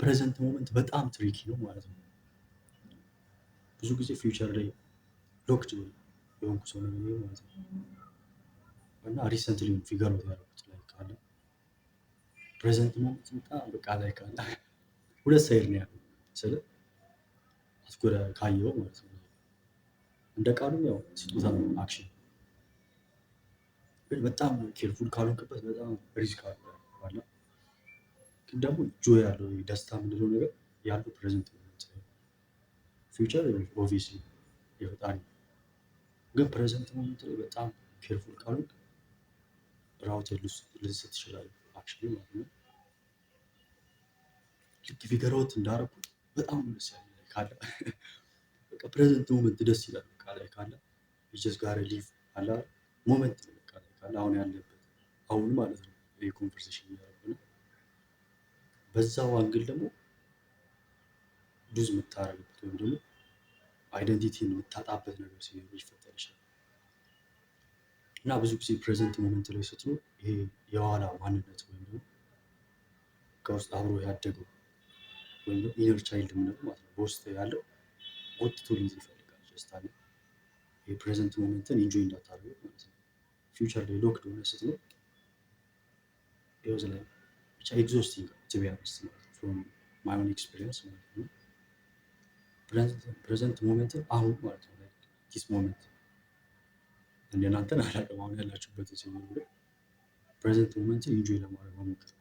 ፕሬዘንት ሞመንት በጣም ትሪኪ ነው ማለት ነው። ብዙ ጊዜ ፊውቸር ላይ ሎክድ የሆንኩ ሰው ነው ማለት ነው። እና ሪሰንትሊ ፊገር አውት ያደረኩት ላይ ካለ ፕሬዘንት ሞመንት በጣም በቃ ላይ ካለ ሁለት ሳይድ ነው ያለው ስለ አትኩረ ካየው ማለት ነው። እንደ ቃሉ ያው ስጦታ ነው አክሽን፣ ግን በጣም ኬርፉል ካልሆንክበት በጣም ሪስክ አለው አለ። ግን ደግሞ ጆይ ያለው ደስታ የምንለው ነገር ያለው ፕሬዘንት ሞመንት ላይ፣ ፊውቸር ኦብቪየስሊ የፈጣሪ ነው። ግን ፕሬዘንት ሞመንት ላይ በጣም ኬርፉል ካልሆንክ ራውት ልስት ትችላለህ አክቹዋሊ ማለት ነው። ልክ ፊገር አውት እንዳደረኩት በጣም ደስ ያለኝ ላይ ካለ በቃ ፕሬዘንት ሞመንት ደስ ይላል። በቃ ላይ ካለ ጀስት ጋር ሊቭ አለ ሞመንት ነው። በቃ ላይ ካለ አሁን ያለበት አሁን ማለት ነው ይሄ ኮንቨርሴሽን እያደረኩ ነው። በዛው አንግል ደግሞ ሉዝ የምታደርግበት ወይም ደግሞ አይደንቲቲን የምታጣበት ነገር ሲኖር ሊፈጠር ይችላል። እና ብዙ ጊዜ ፕሬዘንት ሞመንት ላይ ስትኖር ይሄ የኋላ ማንነት ወይም ደግሞ ከውስጥ አብሮ ያደገው ወይም ደግሞ ኢነር ቻይልድ የምንለው ማለት ነው በውስጥ ያለው ጎትቶ ሊይዝ ይፈልጋል። ጀስት አለ የፕሬዘንት ሞመንትን ኢንጆይ እንዳታደርገው ማለት ነው። ፊውቸር ላይ ሎክድ ሆነ ስትኖር ይወዝ ላይ ብቻ ኤግዞስቲንግ ቱ ቢ ኦነስት ማለት ነው ፍሮም ማይ ኦን ኤክስፒሪየንስ ማለት ነው። ፕሬዘንት ሞመንትን አሁን ማለት ነው ዲስ ሞመንት እንደናንተን አላውቅም አሁን ያላችሁበትን ሲሆን ብሎ ፕሬዘንት ሞመንትን ኢንጆይ ለማድረግ መሞከር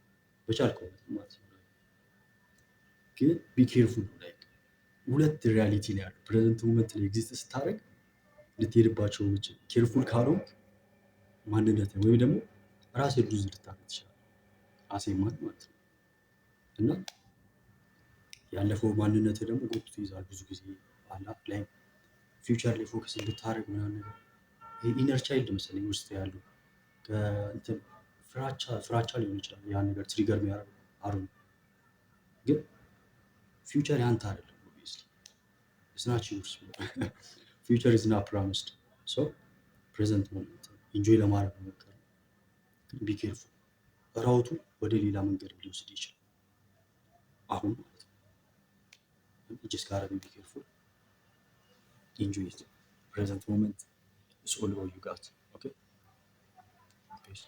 በቻልከው መጠን ማለት ነው። ግን ቢ ኬርፉል ላይክ ሁለት ሪያሊቲ ነው ያለው። ፕሬዘንት ሞመንት ላይ ኤግዚስት ስታደርግ ልትሄድባቸው የምችል ኬርፉል ካልሆንክ ማንነት ወይም ደግሞ ራስህን ሉዝ ልታደርግ ትችላለህ አሴማን ማለት ነው። እና ያለፈው ማንነትህ ደግሞ ጎትቶ ይይዛል ብዙ ጊዜ አላ ላይ ፊውቸር ላይ ፎከስ እንድታደርግ ምናምን ነገር ይሄ ኢነር ቻይልድ መሰለኝ ውስጥ ያለው ከእንትን ፍራቻ ሊሆን ይችላል ያን ነገር ትሪገር የሚያደርገው አሩን። ግን ፊውቸር ያንተ አይደለም ኦብቪየስሊ ኢትስ ናት ዩርስ። ፊውቸር ኢዝ ናት ፕሮሚስድ ሶ ፕሬዘንት ሞመንት ኢንጆይ ለማድረግ መሞከር። ግን ቢ ኬርፉል ራውቱ ወደ ሌላ መንገድ ሊወስድ ይችላል አሁን ማለት ነው። ጀስት ጋር ቢ ኬርፉል ኢንጆይ ኢት ፕሬዘንት ሞመንት ኢዝ ኦል ዩ ጋት ኦኬ ፒስ